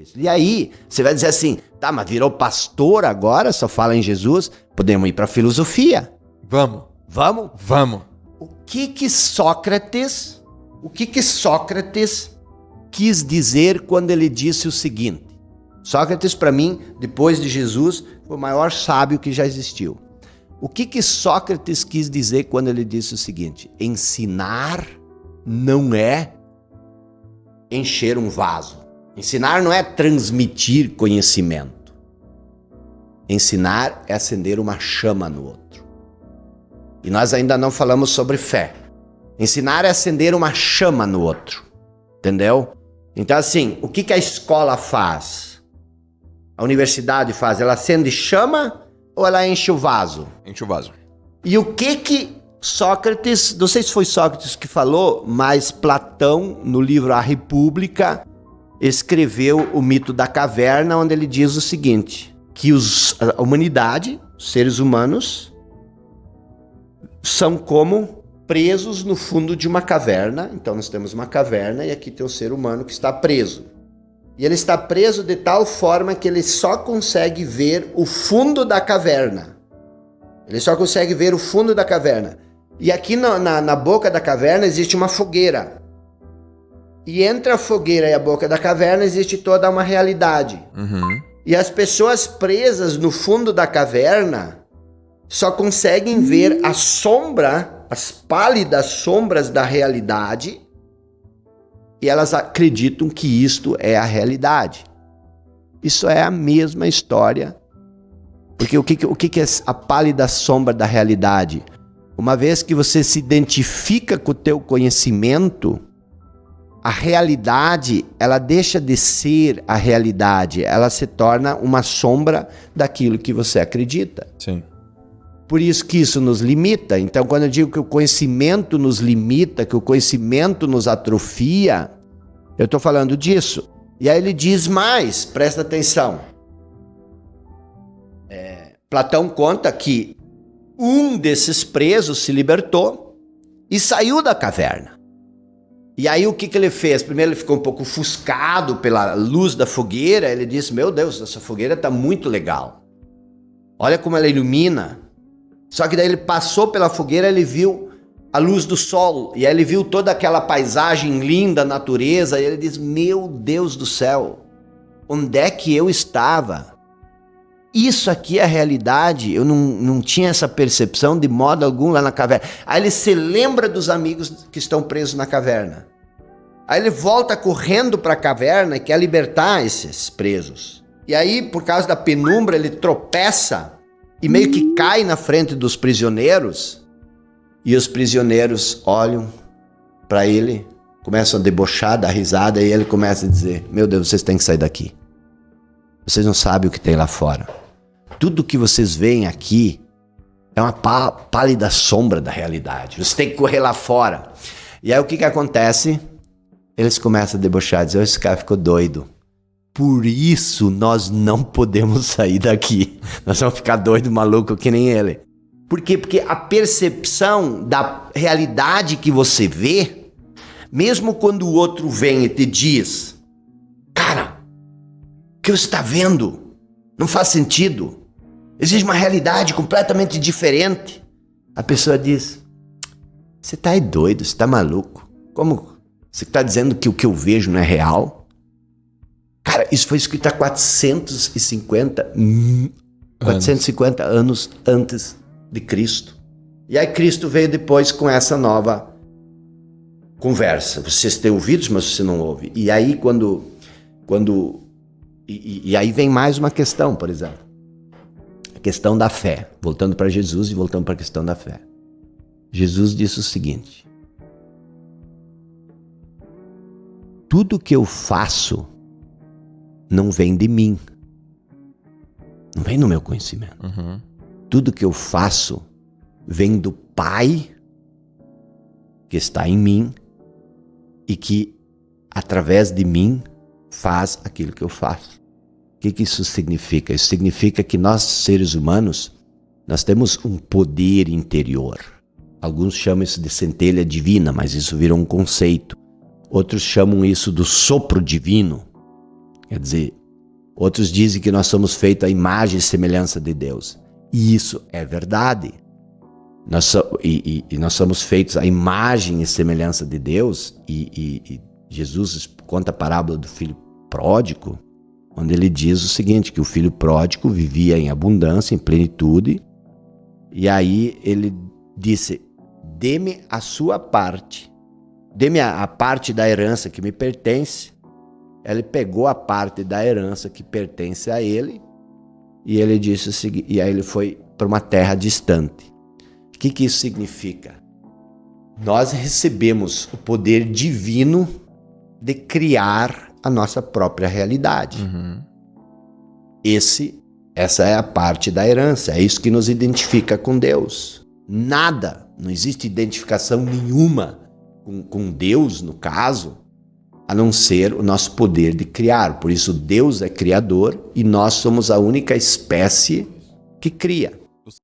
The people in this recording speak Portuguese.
isso. E aí, você vai dizer assim, tá, mas virou pastor agora, só fala em Jesus, podemos ir para filosofia. Vamos. O que Sócrates quis dizer quando ele disse o seguinte? Sócrates, para mim, depois de Jesus, foi o maior sábio que já existiu. O que Sócrates quis dizer quando ele disse o seguinte? Ensinar não é encher um vaso. Ensinar não é transmitir conhecimento. Ensinar é acender uma chama no outro. E nós ainda não falamos sobre fé. Ensinar é acender uma chama no outro. Entendeu? Então, assim, o que a escola faz? A universidade faz? Ela acende chama ou ela enche o vaso? Enche o vaso. E o que Sócrates, não sei se foi Sócrates que falou, mas Platão, no livro A República, escreveu o mito da caverna, onde ele diz o seguinte, que a humanidade, os seres humanos, são como presos no fundo de uma caverna. Então nós temos uma caverna e aqui tem um ser humano que está preso. E ele está preso de tal forma que ele só consegue ver o fundo da caverna. Ele só consegue ver o fundo da caverna. E aqui na boca da caverna existe uma fogueira. E entre a fogueira e a boca da caverna existe toda uma realidade. Uhum. E as pessoas presas no fundo da caverna só conseguem ver a sombra, as pálidas sombras da realidade, e elas acreditam que isto é a realidade. Isso é a mesma história. Porque o que é a pálida sombra da realidade? Uma vez que você se identifica com o teu conhecimento, a realidade, ela deixa de ser a realidade, ela se torna uma sombra daquilo que você acredita. Sim. Por isso que isso nos limita. Então, quando eu digo que o conhecimento nos limita, que o conhecimento nos atrofia, eu estou falando disso. E aí ele diz mais, presta atenção. Platão conta que um desses presos se libertou e saiu da caverna. E aí o que ele fez? Primeiro ele ficou um pouco ofuscado pela luz da fogueira. Ele disse, meu Deus, essa fogueira está muito legal. Olha como ela ilumina. Só que daí ele passou pela fogueira, ele viu a luz do sol. E aí ele viu toda aquela paisagem linda, natureza. E ele diz, meu Deus do céu, onde é que eu estava? Isso aqui é a realidade. Eu não tinha essa percepção de modo algum lá na caverna. Aí ele se lembra dos amigos que estão presos na caverna. Aí ele volta correndo para a caverna e quer libertar esses presos. E aí, por causa da penumbra, ele tropeça e meio que cai na frente dos prisioneiros. E os prisioneiros olham para ele, começam a debochar, dar risada, e ele começa a dizer, meu Deus, vocês têm que sair daqui. Vocês não sabem o que tem lá fora. Tudo que vocês veem aqui é uma pálida sombra da realidade. Vocês têm que correr lá fora. E aí o que acontece? Eles começam a debochar, dizer, esse cara ficou doido. Por isso nós não podemos sair daqui. Nós vamos ficar doido, maluco, que nem ele. Por quê? Porque a percepção da realidade que você vê, mesmo quando o outro vem e te diz, cara, o que você está vendo não faz sentido. Existe uma realidade completamente diferente. A pessoa diz, você tá aí doido, você tá maluco. Como você está dizendo que o que eu vejo não é real? Cara, isso foi escrito há 450 anos antes de Cristo. E aí Cristo veio depois com essa nova conversa. Vocês têm ouvidos, mas você não ouve. E aí E aí vem mais uma questão, por exemplo. A questão da fé. Voltando para Jesus e voltando para a questão da fé. Jesus disse o seguinte. Tudo que eu faço não vem de mim. Não vem do meu conhecimento. Uhum. Tudo que eu faço vem do Pai que está em mim e que, através de mim, faz aquilo que eu faço. O que isso significa? Isso significa que nós, seres humanos, nós temos um poder interior. Alguns chamam isso de centelha divina, mas isso virou um conceito. Outros chamam isso do sopro divino. Quer dizer, outros dizem que nós somos feitos à imagem e semelhança de Deus. E isso é verdade. Nós somos feitos à imagem e semelhança de Deus. E Jesus conta a parábola do filho pródigo, onde ele diz o seguinte, que o filho pródigo vivia em abundância, em plenitude. E aí ele disse, dê-me a sua parte. Dê-me a parte da herança que me pertence. Ele pegou a parte da herança que pertence a ele e ele disse o seguinte, e aí ele foi para uma terra distante. O que isso significa? Nós recebemos o poder divino de criar a nossa própria realidade. Uhum. Essa é a parte da herança, é isso que nos identifica com Deus. Nada, não existe identificação nenhuma com Deus, no caso, a não ser o nosso poder de criar. Por isso Deus é criador e nós somos a única espécie que cria.